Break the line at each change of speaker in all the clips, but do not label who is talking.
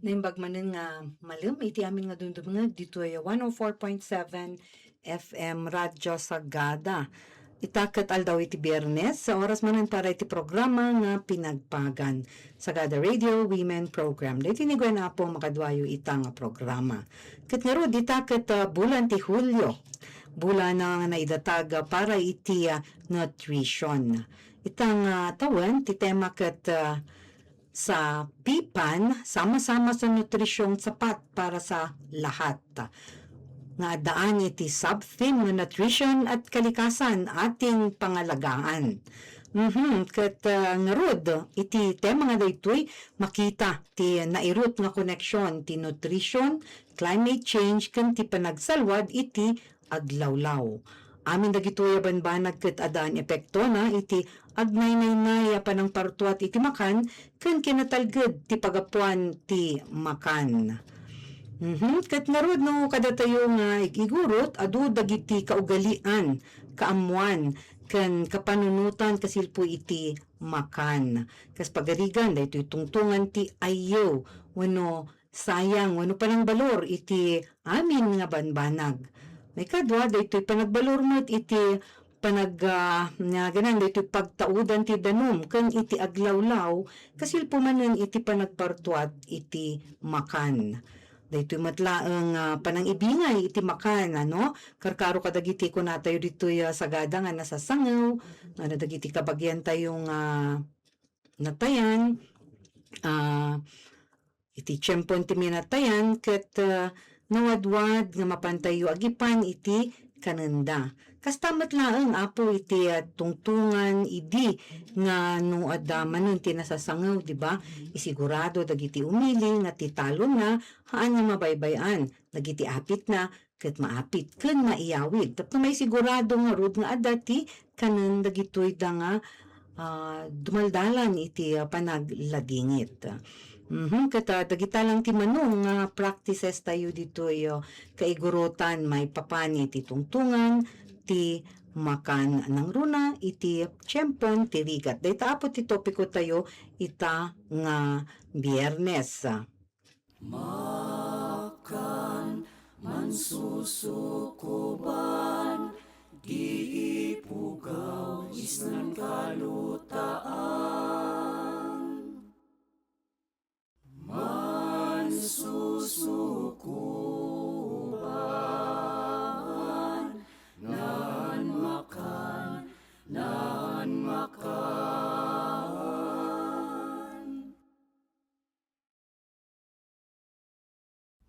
Naimbag manen nga malum iti amin nga dumdum dito ay 104.7 FM Radyo Sagada. Itaket aldaw iti Biyernes sa oras manen para iti programa nga pinagpagan. Sagada Radio Women Program. Dito ni Gwen Apo makadwayo ita nga programa. Ket nga ro itaket bulan ti Hulyo. Bulan na naidatag para iti nutrition. Itang tawen ti tema ket sa PIPAN, sama-sama sa nutrisyong sapat para sa lahat. Nga daan iti sub-theme nga nutrition at kalikasan ating pangalagaan. Kat ngarod, iti tema nga daytoy makita ti nairut nga koneksyon ti nutrition, climate change, kan ti panagsalwad iti aglawlaw. Amin dagitoy banbanag ket adaan epekto na iti agnaynay panang partuat iti makan ken kinatalged ti pagapuan ti makan. Ket narod no kada tayo nga igurot adu dagiti kaugalian, kaamuan ken kapanunutan kasilpo iti makan. Kas pagarigan daytoy tungtungan ti ayaw wenno sayang wenno panang balor iti amin nga banbanag. May kadwa daytoy panagbalor met iti nga ganan daytoy pagtaudan ti danum ken iti aglawlaw kasilpo manen iti panagpartuat iti makan. Daytoy matlaeng panangibingay iti makan karkaro kadagiti kunatayo ditoy sagada nga nasasangaw nga dagiti kabagyan tayong natayan iti tiyempon ti minatayan ket nawadwad nga mapantayo agipan iti kanenda. Kastamat laeng apo iti tungtungan idi nga no manen ti nasasangaw, di ba? Isigurado dagiti umili nga ti talo na haan nga mabaybayan. Dagiti apit na ket maapit ken maiyawid. Tapno may sigurado nga rod nga adati kanen dagitoy da nga dumaldalan iti panagladingit. Kata dagita lang ti manong nga practices tayo dito kaigurutan may papani ti tungtungan ti makan ng runa iti tiyempon ti rigat. Dayta apo ti topiko tayo ita nga Biyernes.
Makan mansusukuban di ipugaw isnan kalutaan. Mansusukuban nan makan.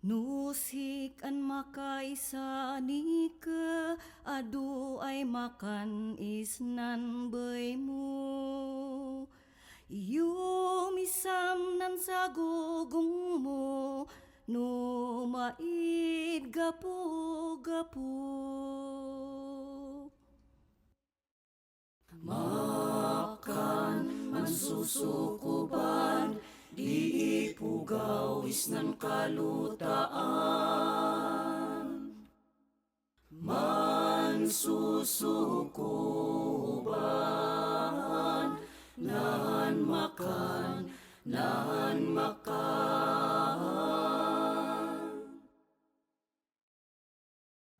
Nusik an makaisa ni ke adu ay makan isnan bay mo. Yumisam nan sa gugong mo no maid gapu-gapu.
Makan mansusukuban di ipugaw isnan kalutaan. Mansusukuban nan makan.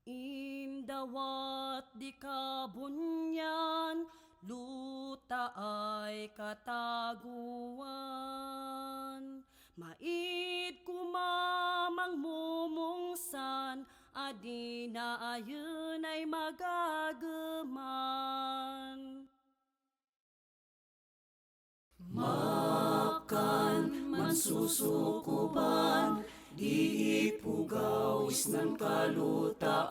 Indawat di kabunyan luta ay kataguan. Maid kumamang mumungsan adi na ayun ay magagaman.
Makan mansusukuban di ipugaw isnan kalutaan.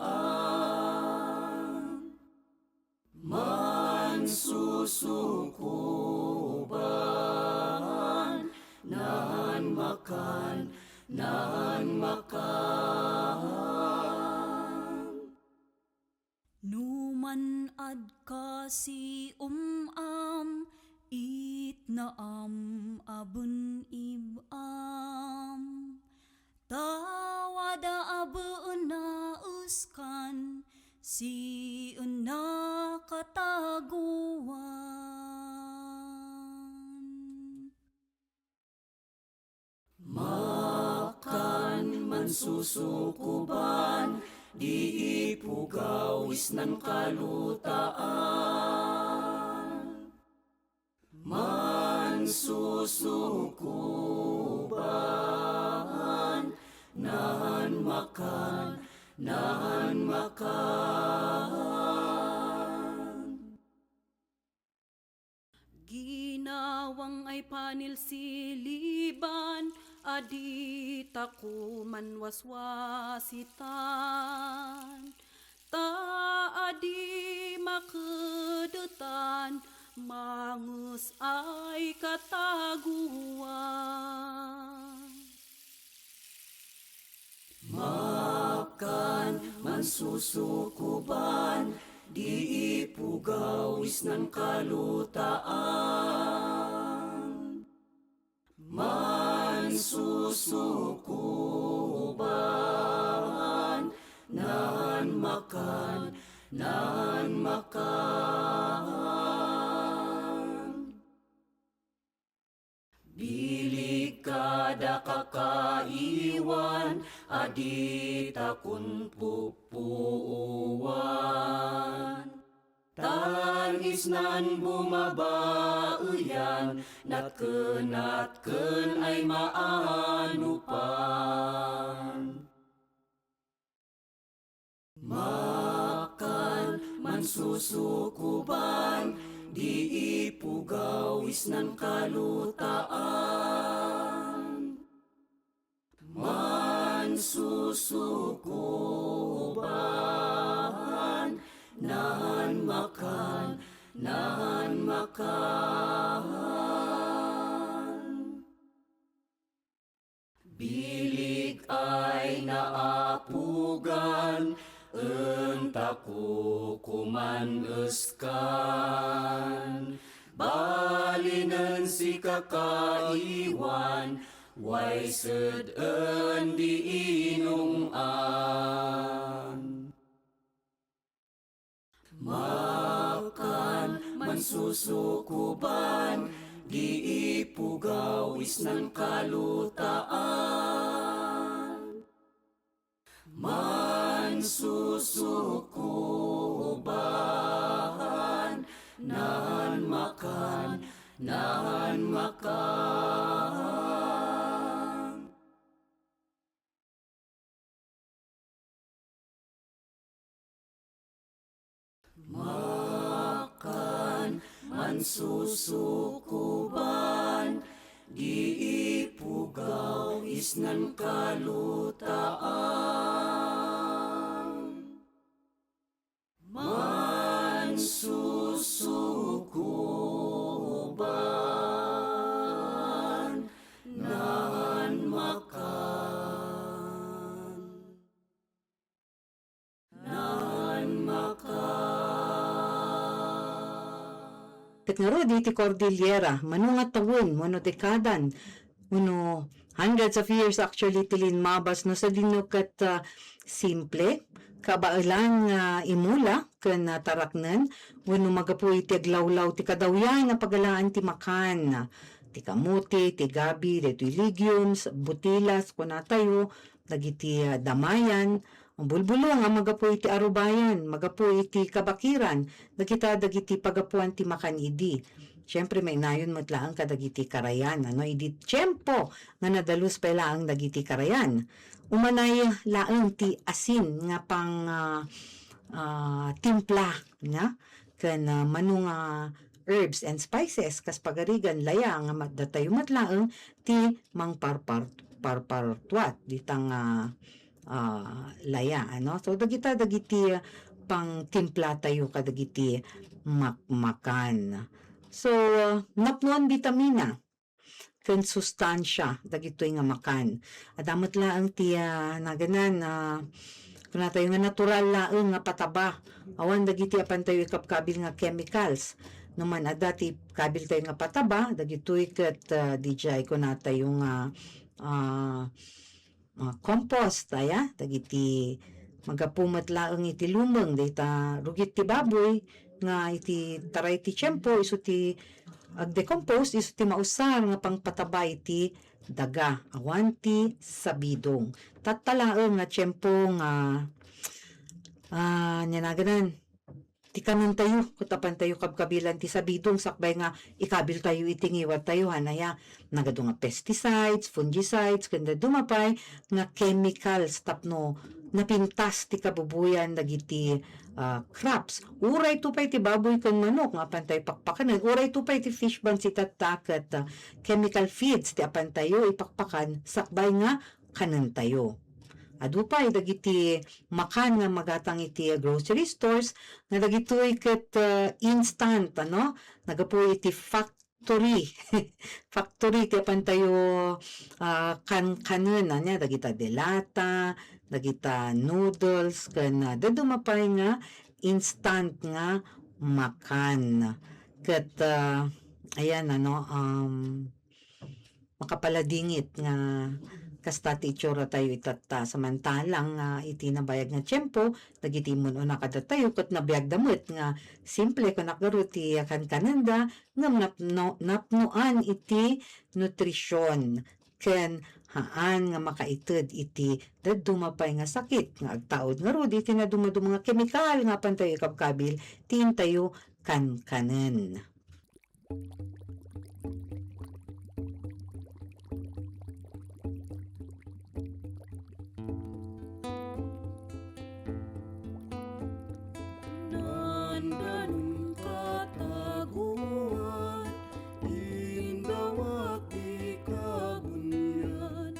Mansusukuban nan makan.
Numan ad kasi it naam abun ibam. Tawada abun na uskan si una kataguan.
mansusukuban, di ipugawis ng kalutaan. Mansusukuban, nahan makan, nahan makan.
Ginawang ay panilsiliban, adita ko man waswasitan. Ta adi makedutan, mangus ay kataguan.
Makan, mansusukuban, di ipugawis ng kalutaan. Mansusukuban, nahan makan, nahan makan. Bilig kada kakaiwan, adita kun pupuuan. Tangis nan bumabaeyan, natken ay maanupan. Makan, mansusukuban, di ipugawis ng kalutaan. Mansusukuban, nahan makan, nahan makan. Bilig ay naapugan, entaku kumaneskan. Balinen si kakaiwan, way seden di inungan. Makan, mansusukuban, di ipugawis ng kalutaan. Mansusukuban, nahan makan, nahan makan. Makan, mansusukuban, di ipugawis ng kalutaan. Mansusukuban, nahan makan, nahan makan.
Ket nga ro, di ti Cordillera, manunga tawon, mano dekadan, uno hundreds of years actually tilin mabas no sa dino ket simple, kabailan nga imula ken taraknen, uno magapuy ti aglawlaw ti kadawyan na pagalaan ti makan, ti kamuti, ti gabi, dito'y legumes, butilas, kuna tayo, dagiti damayan, ang bulbulo nga magapuy ti arubayan, magapuy ti kabakiran, dagiti pagapuan ti makan idi. Siyempre may nayon matlaang kadagiti karayan, ano, idi tiyempo nga nadalus pa laang dagiti karayan. Umanay laang ti asin nga pang timpla, nga, ken manung herbs and spices, kas pagarigan laya nga datayo matlaang ti mang parpartuat, ditang laya, ano? So dagiti pang timpla tayo kadagiti makan. So napnuan vitamina ken sustansya dagitoy nga makan. Adamat laang ti naganan kuna tayo nga natural laeng nga pataba. Awan dagiti apan tayo kapkabil nga chemicals. Naman adati kabil tayo nga pataba dagitoy ket DJ kuna tayo nga compost aya dagiti magapumat laeng iti lumeng data rugit ti baboy nga iti taray ti tiyempo isu ti ag decompose iso ti mausar nga pangpatabay ti daga awan ti sabidong. Tattalaeng nga tiyempo nga nyanaganan ti kanon tayo kutapan tayo kabkabilan ti sabidong sakbay nga ikabil tayo itingiwat tayo hanaya nagado nga pesticides, fungicides, kanda dumapay nga chemicals tapno napintas ti kabubuyan dagiti crops. Uray tupay ti baboy ken manok nga apan tayo pakpakan. Uray tupay ti fish ban si tattaket chemical feeds ti apan tayo ipakpakan sakbay nga kanon tayo. Adupay dagiti makan nga magatang iti grocery stores nga dagitoy ket instant nagapuy iti factory factory ti apan tayo kanen anya dagita delata dagita noodles ken dadumapay nga instant nga makan ket ayan makapaladingit nga kasta ti itsura tayo itatta samantalang iti nabayag nga tiyempo dagiti mun una kada tayo ket nabiag damit nga simple kun nakaro ti kananda nga napnuan iti nutrisyon ken haan nga makaited iti dadumapay nga sakit nga agtaod nga rod iti nadumadu mga kemikal nga pantayo kabkabil tin tayo kankanen.
Nandanum kataguan, indawat di kabunyan,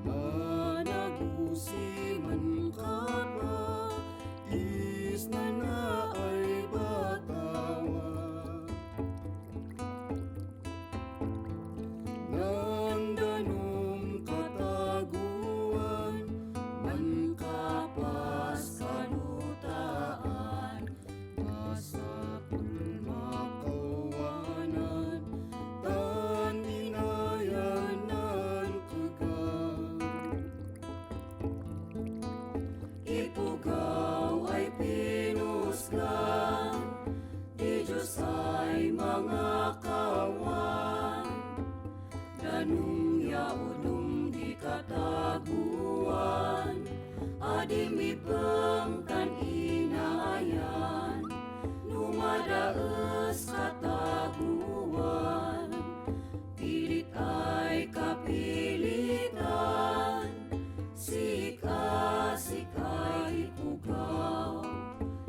managusi man kapa, isna na ay batawa. Nandanum kataguan, man kapas kalutaan, masapul makawanan, tan inayanan kegaw. Ipugaw ay pinusgan, di Diyos ay mga kawan, danung yaudum di kataguan, adimipeng kan inayan, numadaes kataguan, pilit ay kapilitan, sika-sikay pugaw,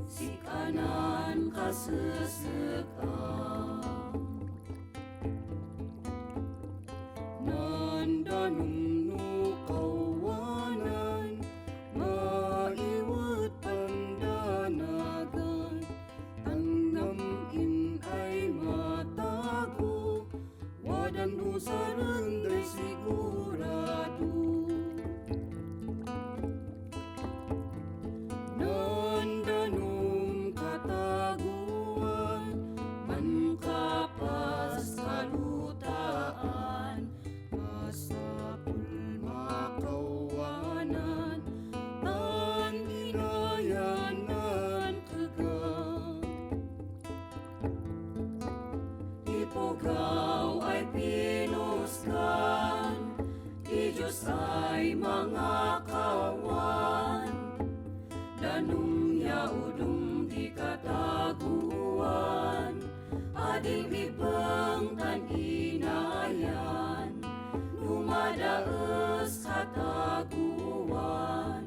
sikanan kasesekaw. Nandanum nukawanan, maiwet pandanagan, tangnamin ay matago, wadan usaran day sigurado. Nandanum kataguan, man kapas kalutaan, masapul makawanan, tan inayanan kegaw. Ipugaw ay pinusgan, di Diyos ay mga kawan, danung yaudum di kataguan, ading ibang kan inayan, numadaes kataguan,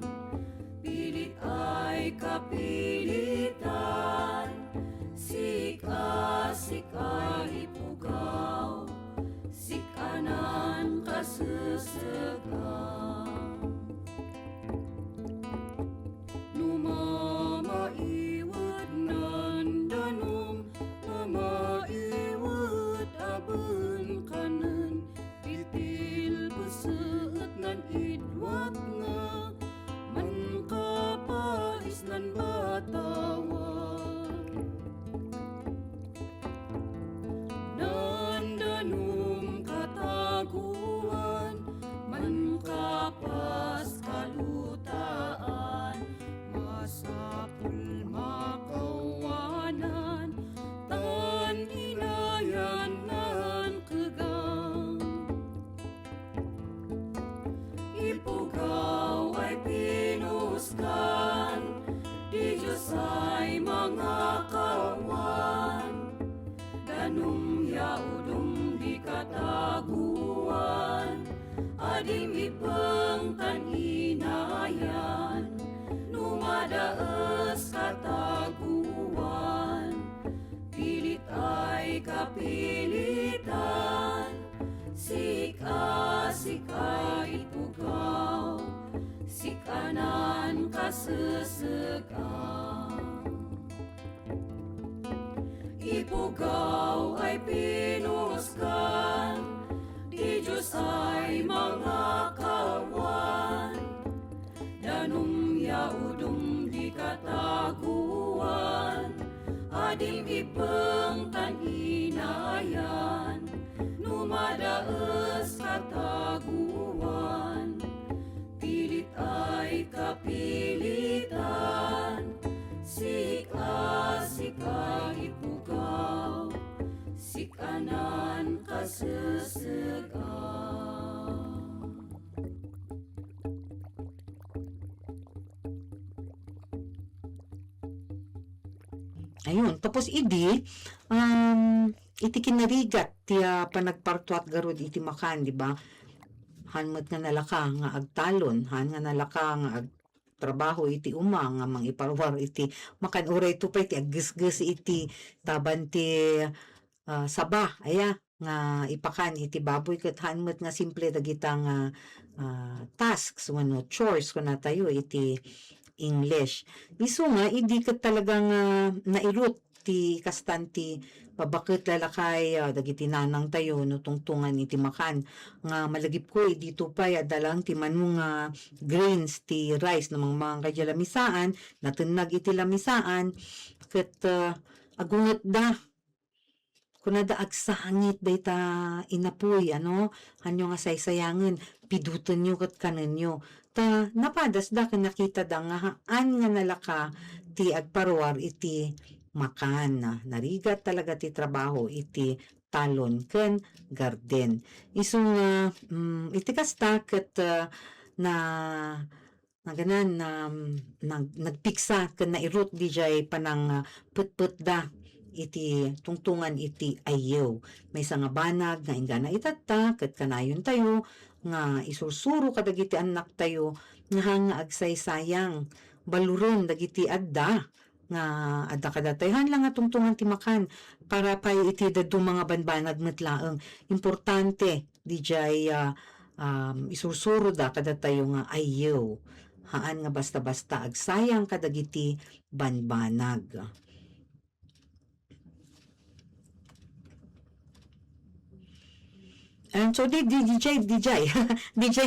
pilit ay kapilitan, sika-sikay pugaw, sikanan kasesekaw. Numamaiwet nandanum, namaiwet aben kanen, itil beseet nan idwat nga, man kapais nan batawa. adim ipeng taninayan numadaes kataguan pilit ay kapilitan sika ipugaw sikanan kasesegang ipugaw ay pinuskan di Diyos ay mga kawan danum yaudum di kataguan adim ipeng taninayan numadaes kataguan pilit ay kapilitan sika ipugaw sikanan kasesegang
Ayun, tapos iti kinarigat ti panagpartuat garud iti makan, di ba? Hanmet nga nalaka nga agtalon, han nga nalaka nga trabaho iti uma nga mangiparwar iti makan uray tupay ti aggesges iti taban ti saba aya nga ipakan iti baboy ket hanmet nga simple dagita nga tasks wenno chores kuna tayo iti English. Biso nga idi ket talagang nairut ti kastan ti babakit lalakay dagiti nanang tayo no tungtungan iti makan nga malagip ko dito pa dalang ti manung grains ti rice namang mga kadya lamisaan natunag iti lamisaan ket agunget da kunada agsangit dayta inapuy hanyo nga saysayangen piduton nyo ket kanen nyo ta napadas da ken nakita da nga haan nga nalaka ti agparwar iti makan narigat talaga ti trabaho iti talon ken garden isu nga iti kasta ket naganan nagpiksa ken nairut dijay panang putput da iti tungtungan iti ayaw may nga banag nga ingana itatta ket kanayon tayo nga isursuro kadagiti anak tayo nga agsaysayang baluron dagiti adda nga adda kadatayhan lang nga tungtungan ti makan para pa iti dadto mga banbanag metlaeng importante dijay isursuro da kadatayo nga ayaw haan nga basta-basta agsayang kadagiti banbanag. And so DJ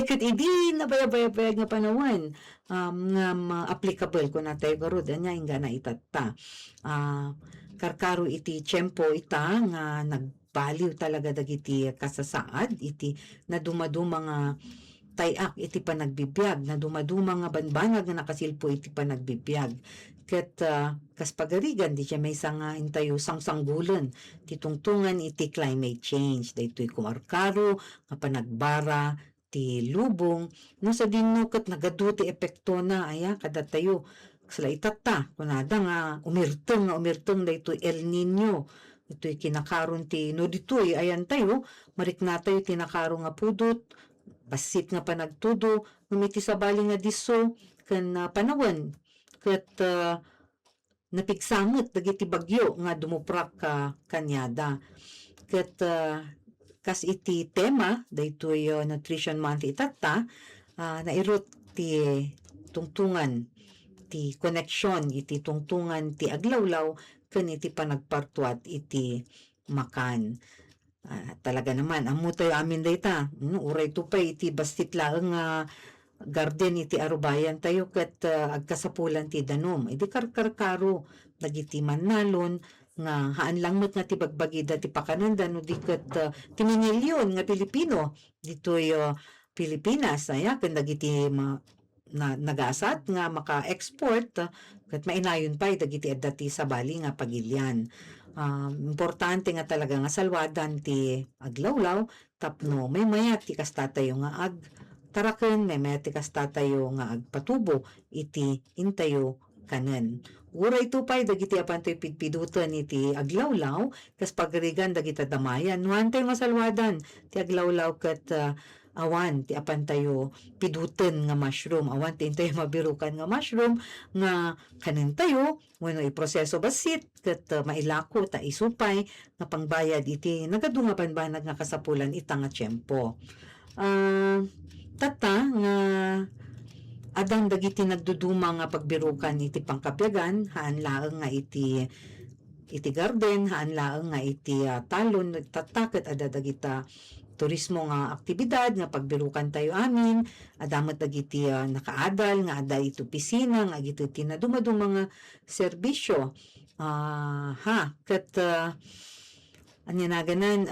ket idi nabayab nga panawan nga applicable ko natay garud anya inga na itatta karkaro iti tiyempo ita nga nagbaliw talaga dagiti kasasaad iti naduma-duma nga tayak iti panagbibiyag naduma-duma nga banbanag nga nakasilpo iti panagbibiyag ket kas pagarigan di siya may nga intayo sangsanggulan ti tungtungan iti climate change daytoy kumarkaro nga panagbara ti lubong no sa dinno ket nagadu ti epekto na aya kadatayo sala itatta kunada nga umirteng daytoy El Nino ito'y kinakaron ti no ditoy ayan tayo marikna tayo tinakaro nga pudot basit nga panagtudo ngumiti sabali nga diso ken panawen ket napigsamot dagiti bagyo nga dumuprak kanyada ket kas iti tema daytoy Nutrition Month itatta nairot ti tungtungan ti connection iti tungtungan ti aglawlaw ken iti panagpartuat iti makan. Talaga naman amo tayo amin dayta uray tupay iti bastit laeng garden iti arubayan tayo ket agkasapulan ti danom idi karkaro dagiti mannalon nga haan lang met nga ti bagbagida ti pakananda no di ket timinilyon nga Pilipino ditoy Pilipinas aya ken dagiti nagasat nga maka-export ket mainayon pay dagiti adda ti sabali nga pagilyan. Importante nga talaga nga salwadan ti aglawlaw tapno may mayat ti kasta tayo nga taraken may mayat ti kasta tayo nga agpatubo iti intayo kanen. Uray tupay dagiti apantoy pidpidutan iti aglawlaw kas pagrigan dagiti damayan nuhan tayo nga salwadan ti aglawlaw ket awan ti apan tayo piduten nga mushroom, awan ti tayo mabirukan nga mushroom nga kanin tayo wenno iproseso basit ket mailako ta isupay nga pangbayad iti nagadu nga banbanag nga kasapulan ita nga tiyempo. Tata nga adang dagiti nagduduma nga pagbirukan iti pangkapyagan haan laeng nga iti garden, haan laeng nga iti talon tattaket ada dagita turismo nga aktibidad nga pagbirukan tayo amin adamet dagiti nakaadal nga ada iti opisina nga iti tinaduma-duma nga serbisyo ket anya naganan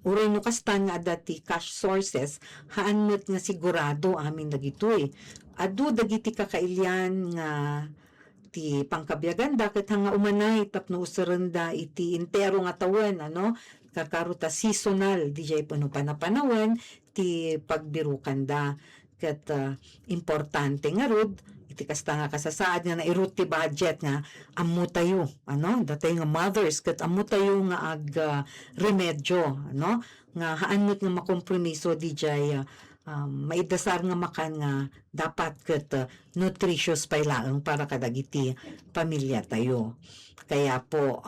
uray no kastan nga ada ti cash sources haan met nga sigurado amin dagitoy adu dagiti kakailyan nga ti pangkabyagan ket hanga umanay tapno usarenda iti intero nga tawen kakaruta seasonal DJ puno panapanawen ti pagbirukan da ket importante nga rod iti kasta nga kasasaad nga nairut ti budget nga ammo tayo datay nga mothers ket ammo tayo nga remedyo nga haanot nga makompromiso DJ maidasar nga makan nga dapat ket nutritious pay laeng para kadagiti pamilya tayo. Kaya po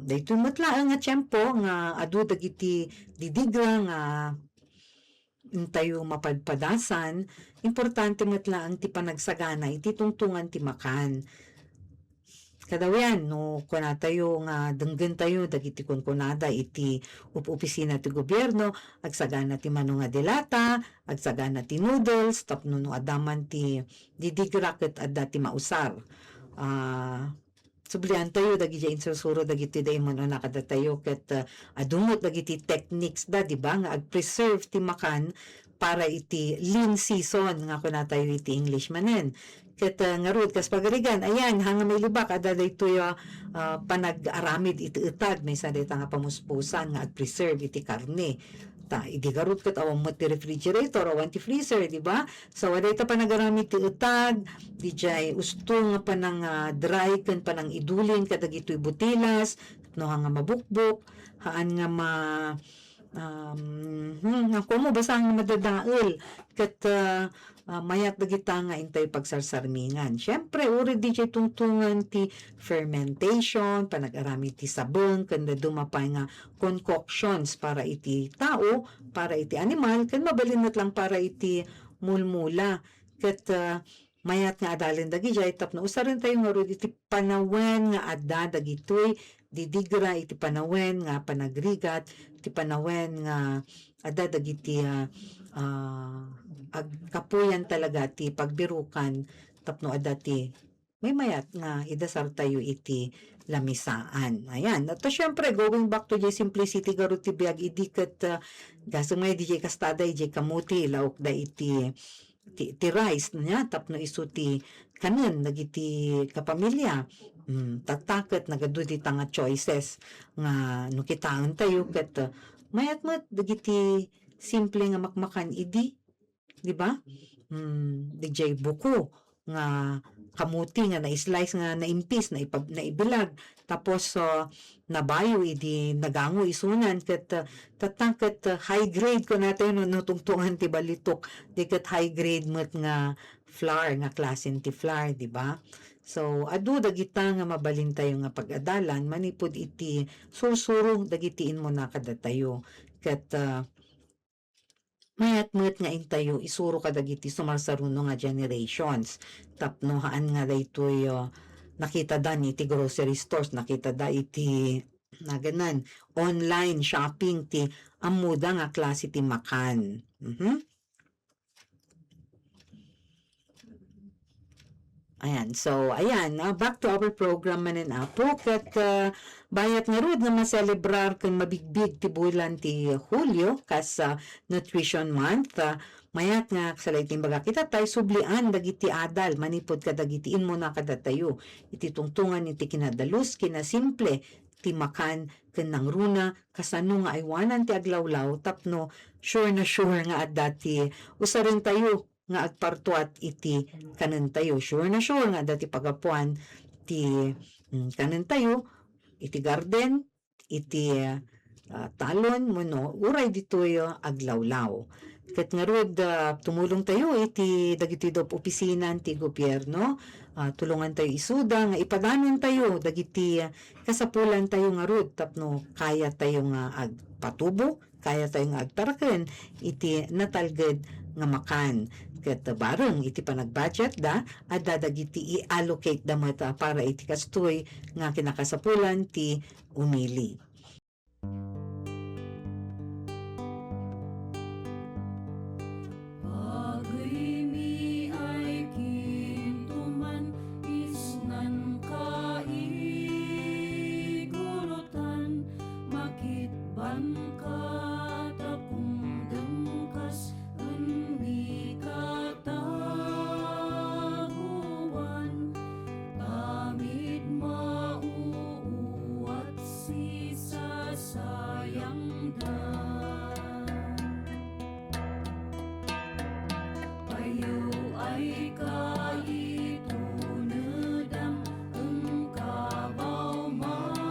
daytoy met laeng nga tiyempo nga adu dagiti didigra nga tayo mapadpadasan, importante met laeng ti panagsagana iti tungtungan ti makan. Kadawian no kuna tayo nga denggen tayo dagiti kunkunada iti opisina ti gobyerno agsagana ti mano nga delata agsagana ti noodles tapno no adaman ti didigra ket adda ti mausar sublian tayo dagiti insusuro dagiti daymon o nakada tayo ket adungot dagiti techniques da di ba nga ag-preserve ti makan para iti lean season nga kuna tayo iti English manen ket nga rod kas pagarigan ayan hanga may libak ada daytoy panag-aramid iti etag may sadeta nga pamuspusan nga ag-preserve iti karne ta idigarot ket awan mo ti refrigerator awan ti freezer di ba so waday ta panagaramid ti etag DJ usto nga panang dry ken panang idulin kadagitoy butilas no hanga mabukbok haan nga ako mo basta nga madadael ket mayat dagita nga intay pagsarsarmingan. Syempre uri DJ tungtungan ti fermentation, panag-arami ti sabon, kanda dumapay nga concoctions para iti tao, para iti animal, kan mabalinat lang para iti mulmula. Ket mayat nga adalin dagijay tapno usarin tayo nga rod iti panawen nga adda dagitoy didigra iti panawen nga panagrigat, iti panawen nga adda dagiti agkapuyan talaga ti pagbirukan tapno adati may mayat nga idasar tayo iti lamisaan. Ayan. At syempre going back to the simplicity garut ti biag idiket gasong may DJ kastada DJ kamuti laok da iti ti rice niya tapno isu ti kanen dagiti kapamilya. Tataket nagadu ti tanga choices nga no kitaan tayo ket mayat met dagiti simple nga makmakan idi di ba? DJ buko nga kamuti nga na-slice nga na-impis na ibilag tapos nabayo idi nagango isunan ket tatanket high grade ko natin no tungtungan ti balitok di ket high grade met nga flour nga klasen ti flour di ba? So adu dagita nga mabalin tayo nga pag-adalan manipud iti sursurong dagitiin mo na kada tayo ket mayat nga intayo isuro kadagiti sumarsaruno nga generations tapno haan nga daytoy nakita da iti grocery stores nakita da iti naganan online shopping ti amuda nga klase ti makan. Ayan, so ayan, back to our program manen apo ket bayat nga rod nga maselebrar ken mabigbig ti bulan ti Hulyo kas Nutrition Month. Mayat nga salay timbaga kita tay sublian dagiti adal manipod kadagiti inmo na kada tayo iti tungtungan iti kinadalus kinasimple ti makan ken nangruna kasano nga aywanan ti aglawlaw tapno sure nga adda ti usarin tayo nga agpartuat iti kanen tayo sure nga dati pagapuan ti kanen tayo iti garden iti talon mo no, uray ditoy aglawlaw. Ket nga rod tumulong tayo iti dagiti opisina ti gobyerno, tulungan tayo isuda nga ipadanon tayo dagiti kasapulan tayo nga rod tapno kaya tayo nga agpatubo, kaya tayo nga agtaraken iti natalged nga makan. Ket bareng iti panagbudget da adda dagiti i-allocate da mata para iti kastoy nga kinakasapulan ti umili.
Pag-imi ay kintuman, isnan kaigurutan, makitban ka tapong dengkas, enmi kataguan, tamid mauuwat si sasayang Payo ay kaitunedang engkabaw malangban,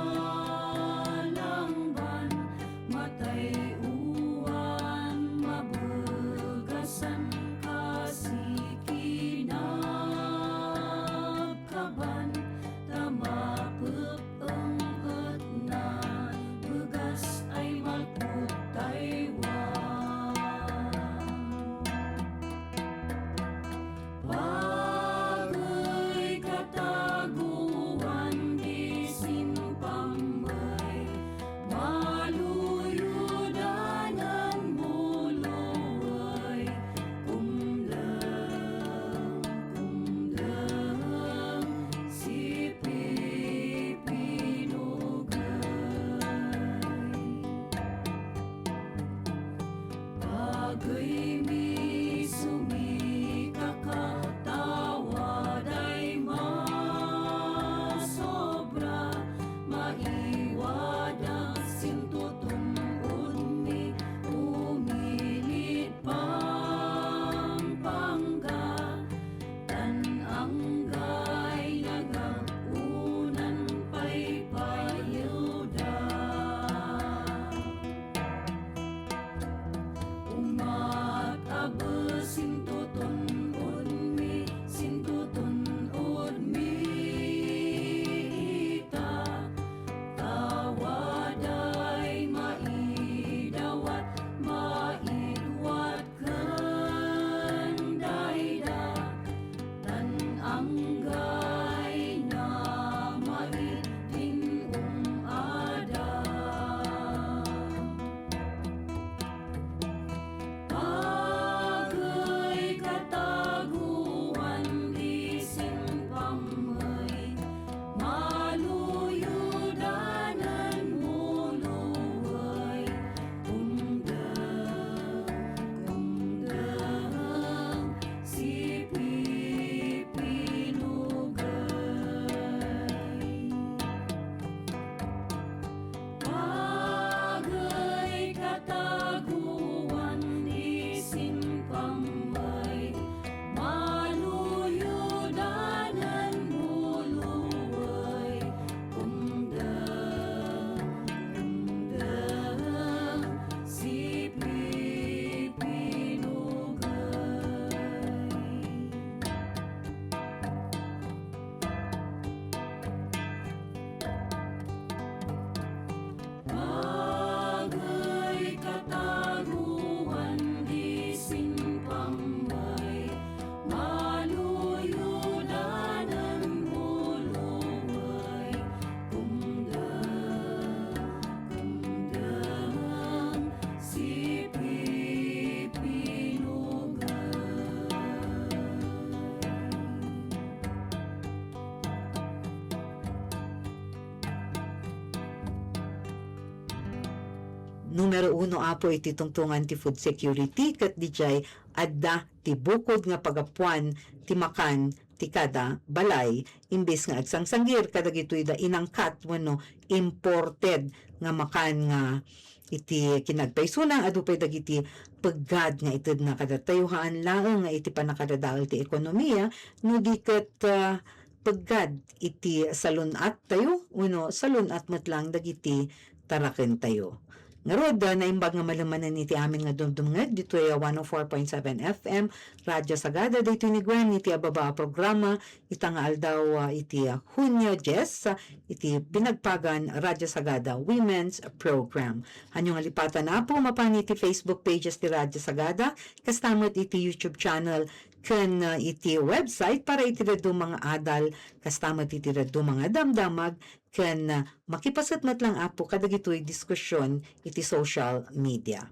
matay uwan mabegasan kasikinababan, tamapep na begas ay malput Taiwan. Bagay kataguan di simpamay, maluyudanan buluay, kumdeng si pipinugay. Bagay mi sumikakatawad ay masobra, maiwad ang sintutunod mi umilit pampangga, tananggay nagapunan pa'y payuda. Umat abesin tutunod mi, sintutunod mi ita, tawaday maidawat, maidwat kendayda, tananggay na maidin ada. Bagay kataguan di simpamay, maluyudanan buluay, kumdeng si pipinugay. Bagay kataguan di simpamay, maluyudanan buluay, kumdeng si pipinugay. Bagay kataguan di simpamay, maluyudanan buluay, kumdeng si pipinugay.
Numero 1 apo iti tungtungan ti food security ket dijay adda ti bukod nga pagapuan ti makan ti kada balay imbes nga agsangsanggir kadagitoy da inangkat wenno imported nga makan nga iti kinagpaysulang adupay dagiti peggad nga ited na kadatayuhan laeng nga iti panakadadaol ti ekonomiya no di ket peggad iti salunat tayo wenno salunat met lang dagiti taraken tayo. Ngarod, naimbag nga malamanan iti amin nga dumdumngag, dito ay 104.7 FM, Radyo Sagada, dito ni Gwen, iti ababa programa, itangal daw iti Hunyo Jess, iti Binagpagan Radyo Sagada Women's Program. Hanyong alipatan na po, mapan iti Facebook pages ti Radyo Sagada, kastamot iti YouTube channel, kan iti website para iti redo mga adal, kastamot iti redo mga damdamag, kan makipasatmat lang apo kadag ito'y diskusyon iti social media.